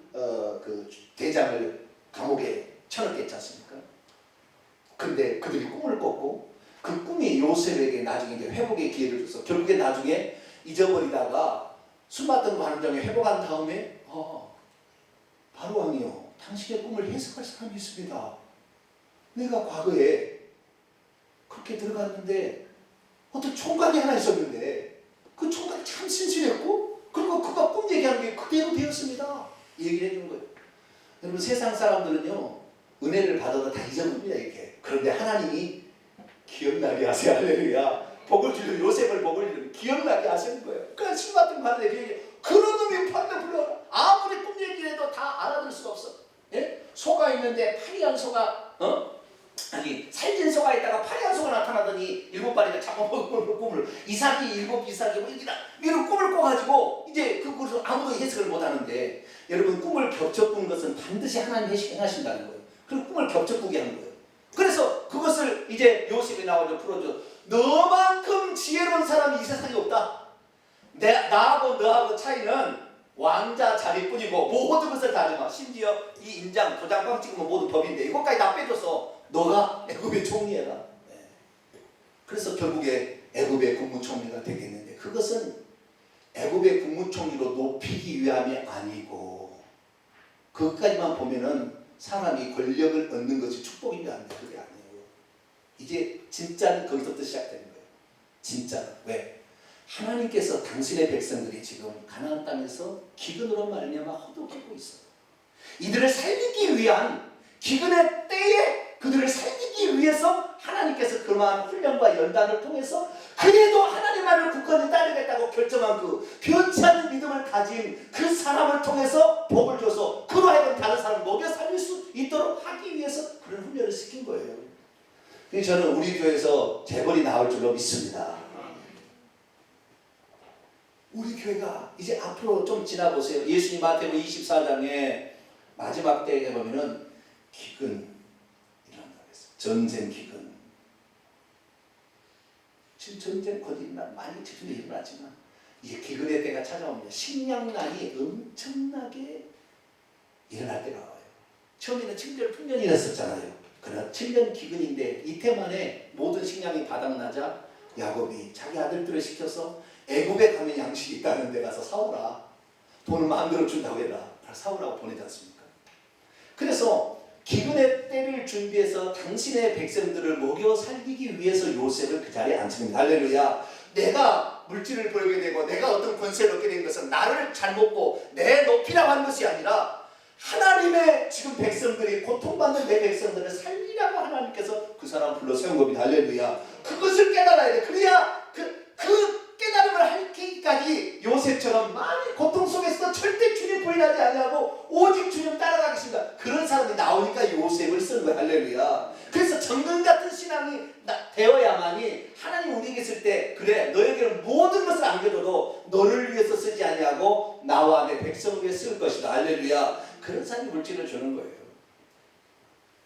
S1: 대장을 감옥에 쳐넣겠지 않습니까? 근데 그들이 꿈을 꿨고 그 꿈이 요셉에게 나중에 이제 회복의 기회를 줘서 결국에 나중에 잊어버리다가 술 맡은 관원장이 회복한 다음에 바로 왕이요, 당신의 꿈을 해석할 사람이 있습니다. 내가 과거에 그렇게 들어갔는데 어떤 총각이 하나 있었는데 그 총각이 참 신실했고 그리고 그가 꿈 얘기하는 게 그대로 되었습니다. 이 얘기를 해준 거예요. 여러분, 세상 사람들은요 은혜를 받아도 다 잊어버립니다. 이렇게. 그런데 하나님이 기억나게 하세요. 할렐루야. 복을 주는 요셉을 복을 주는 기억나게 하시는 거예요. 그러니까 술 같은 거 하는데 그런 놈이 판다 불러. 아무리 꿈 얘기를 해도 다 알아들 수가 없어. 예? 소가 있는데 파리한 소가 살찐 소가 있다가 파리한 소가 나타나더니 일곱 마리가 잡아먹은 꿈을 이삭이 이런 꿈을 꿔가지고 이제 그것을 아무도 해석을 못하는데, 여러분, 꿈을 겹쳐꾼 것은 반드시 하나님이 행하신다는 거예요. 그리고 꿈을 겹쳐꾸게 하는 거예요. 그래서 그것을 이제 요셉이 나와서 풀어줘. 너만큼 지혜로운 사람이 이 세상에 없다. 나하고 너하고 차이는 왕자 자리뿐이고 모든 것을 다 줘. 심지어 이 인장, 도장방 찍으면 모든 법인데 이것까지 다 빼줘서 너가 애굽의 총리해라. 네. 그래서 결국에 애굽의 국무총리가 되겠는데, 그것은 애굽의 국무총리로 높이기 위함이 아니고, 그것까지만 보면은 사람이 권력을 얻는 것이 축복인 줄 아는데 그게 아니에요. 이제 진짜는 거기서부터 시작되는 거예요. 진짜는. 왜? 하나님께서 당신의 백성들이 지금 가나안 땅에서 기근으로 말미암아 허덕이고 있어요. 이들을 살리기 위한 기근의 때에 그들을 살리기 위해서 하나님께서 그러한 훈련과 연단을 통해서 그래도 하나님만을 굳건히 따르겠다고 결정한 그 변치 않는 믿음을 가진 그 사람을 통해서 복을 줘서 그로 하여금 다른 사람을 먹여 살릴 수 있도록 하기 위해서 그런 훈련을 시킨 거예요. 그래서 저는 우리 교회에서 재벌이 나올 줄로 믿습니다. 우리 교회가 이제 앞으로 좀 지나보세요. 예수님 마태복음 24장에 마지막 때에 보면은 기근 일어난다고 했어요. 전쟁 기근. 지금 전쟁 곧 많이 지금도 일어나지만 이제 기근의 때가 찾아옵니다. 식량난이 엄청나게 일어날 때가 와요. 처음에는 7년 풍년이 일었었잖아요. 그러나 7년 기근인데 이태 만에 모든 식량이 바닥나자 야곱이 자기 아들들을 시켜서 애굽에 가면 양식이 있다는 데 가서 사오라. 돈을 마음대로 준다고 해라. 사오라고 보내지 않습니까? 그래서 기근의 때를 준비해서 당신의 백성들을 먹여 살리기 위해서 요셉을 그 자리에 앉힙니다. 할렐루야. 내가 물질을 벌게 되고 내가 어떤 권세를 얻게 된 것은 나를 잘 먹고 내 높이라고 하는 것이 아니라 하나님의 지금 백성들이 고통받는 내 백성들을 살리라고 하나님께서 그 사람 불러 세운 겁니다. 할렐루야. 그것을 깨달아야 돼. 그래야 그 깨달음을 하기까지 요셉처럼 많이 고통 속에서도 절대 주님 부인하지 아니하고 오직 주님 따라가겠습니다. 그런 사람이 나오니까 요셉을 쓴 거예요. 할렐루야. 그래서 정글 같은 신앙이 되어야만이 하나님 우리에게 있을 때 그래 너에게는 모든 것을 안겨줘도 너를 위해서 쓰지 아니하고 나와 내 백성을 위해 쓸 것이다. 할렐루야. 그런 사람이 물질을 주는 거예요.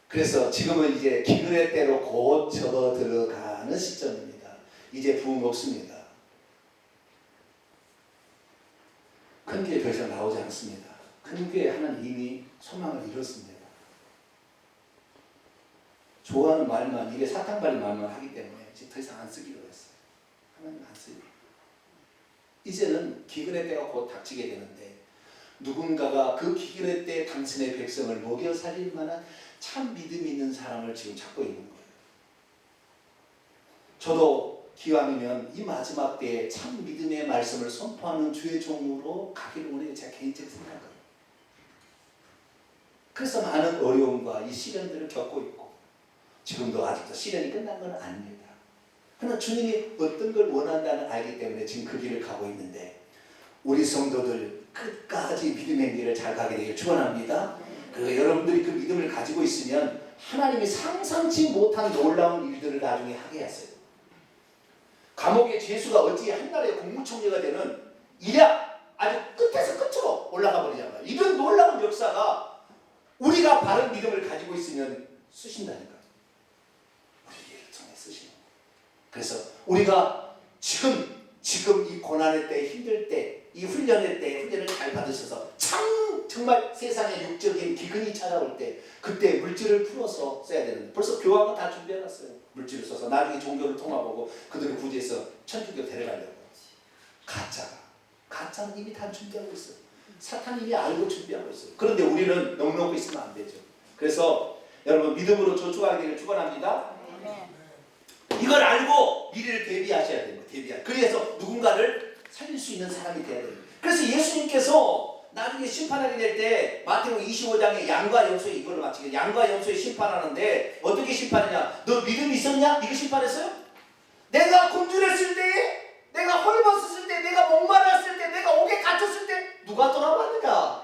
S1: 그래서 지금은 이제 기근의 때로 곧 접어들어가는 시점입니다. 이제 부흥 없습니다. 큰 교회 더 이상 나오지 않습니다. 큰 교회 하나는 이미 소망을 이뤘습니다. 좋아하는 말만, 이게 사탕발이 말만 하기 때문에 이제 더 이상 안 쓰기로 했어요. 하나님 안 쓰기로. 이제는 기근의 때가 곧 닥치게 되는데 누군가가 그 기근의 때 당신의 백성을 먹여 살릴 만한 참 믿음 있는 사람을 지금 찾고 있는 거예요. 저도 기왕이면 이 마지막 때에 참 믿음의 말씀을 선포하는 주의 종으로 가기를 원해요. 제가 개인적으로 생각해요. 그래서 많은 어려움과 이 시련들을 겪고 있고 지금도 아직도 시련이 끝난 건 아닙니다. 그러나 주님이 어떤 걸 원한다는 알기 때문에 지금 그 길을 가고 있는데 우리 성도들 끝까지 믿음의 길을 잘 가게 되길 축원합니다. 그리고 여러분들이 그 믿음을 가지고 있으면 하나님이 상상치 못한 놀라운 일들을 나중에 하게 하세요. 감옥의 죄수가 어찌 한나라의 국무총리가 되는 이랴 아주 끝에서 끝으로 올라가 버리잖아요. 이런 놀라운 역사가 우리가 바른 믿음을 가지고 있으면 쓰신다니까요. 우리 일을 통해 쓰시는 거예요. 그래서 우리가 지금 이 고난의 때, 힘들 때, 이 훈련의 때 훈련을 잘 받으셔서 정말 세상에 육적인 기근이 찾아올 때 그때 물질을 풀어서 써야 되는데 벌써 교황은 다 준비해놨어요. 물질을 써서 나중에 종교를 통합하고 그들을 구제해서 천주교 데려가려고. 가짜는 이미 다 준비하고 있어요. 사탄이 이미 알고 준비하고 있어요. 그런데 우리는 넉넉고 있으면 안 되죠. 그래서 여러분 믿음으로 저축하게 되길 축원합니다. 이걸 알고 미래를 대비하셔야 됩니다. 그래서 누군가를 살릴 수 있는 사람이 돼야 됩니다. 그래서 예수님께서 나중에 심판하게 될 때 마태복음 25장에 양과 염소의 이걸로 마치게 양과 염소의 심판하는데 어떻게 심판하냐? 너 믿음이 있었냐? 이거 심판했어요? 내가 굶주렸을 때, 내가 헐벗었을 때, 내가 목마랐을 때, 내가 옥에 갇혔을 때 누가 돌아봤느냐?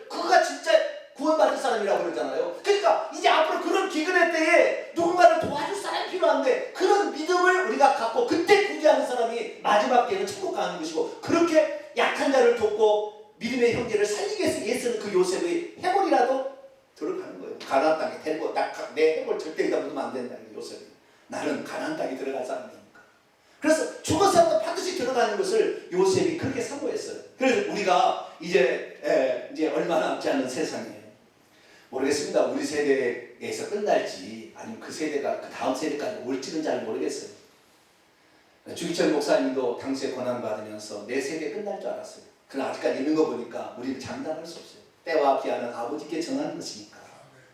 S1: 그가 진짜 구원받을 사람이라고 그러잖아요. 그러니까 이제 앞으로 그런 기근의 때에 누군가를 도와줄 사람이 필요한데 그런 믿음을 우리가 갖고 그때 구제하는 사람이 마지막 때는 천국 가는 것이고 그렇게 약한 자를 돕고 믿음의 형제를 살리기 위해서 애쓰는 그 요셉의 해골이라도 들어가는 거예요. 가나안 땅에 데리고 내 해골 절대 여기다 묻으면 안 된다. 요셉이. 나는 가나안 땅에 들어갈 사람이니까. 그래서 죽어서라도 반드시 들어가는 것을 요셉이 그렇게 사모했어요. 그래서 우리가 이제 얼마 남지 않은 세상이에요. 모르겠습니다. 우리 세대에서 끝날지 아니면 그 세대가 그 다음 세대까지 올지는 잘 모르겠어요. 주기철 목사님도 당시에 고난 받으면서 내 세대 끝날 줄 알았어요. 그러나 아직까지 있는 거 보니까 우리는 장담할 수 없어요. 때와 기한은 아버지께 정하는 것이니까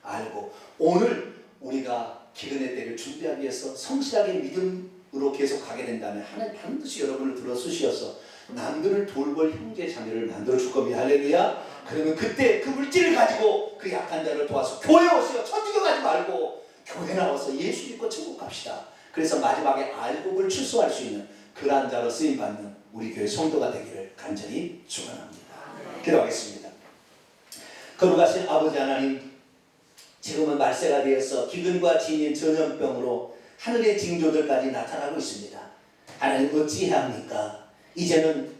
S1: 알고 오늘 우리가 기근의 때를 준비하기 위해서 성실하게 믿음으로 계속 가게 된다면 하나님 반드시 여러분을 들어쓰셔서 남들을 돌볼 형제 자매를 만들어 줄 겁니다. 할렐루야. 그러면 그때 그 물질을 가지고 그 약한 자를 도와서 교회 오시오. 천주교 가지 말고 교회 나와서 예수 믿고 천국 갑시다. 그래서 마지막에 알곡을 출소할 수 있는 그러한 자로 쓰임받는 우리 교회 성도가 되기를 간절히 축원합니다. 기도하겠습니다. 거룩하신 아버지 하나님, 지금은 말세가 되어서 기근과 진인 전염병으로 하늘의 징조들까지 나타나고 있습니다. 하나님 어찌해야 합니까? 이제는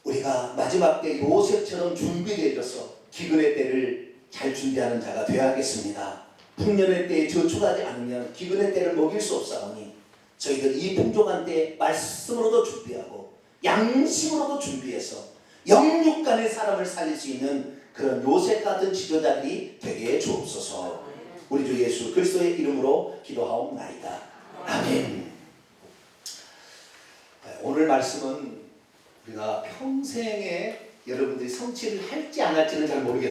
S1: 우리가 마지막 때 요셉처럼 준비되어서 기근의 때를 잘 준비하는 자가 되어야겠습니다. 풍년의 때에 저축하지 않으면 기근의 때를 먹일 수 없사오니 저희들 이 풍족한 때에 말씀으로도 준비하고 양심으로도 준비해서 영육간의 사람을 살릴 수 있는 그런 요셉 같은 지도자들이 되게 주옵소서. 우리 주 예수 그리스도의 이름으로 기도하옵나이다. 아멘. 오늘 말씀은 우리가 평생에 여러분들이 성취를 할지 안 할지는 잘 모르겠어요.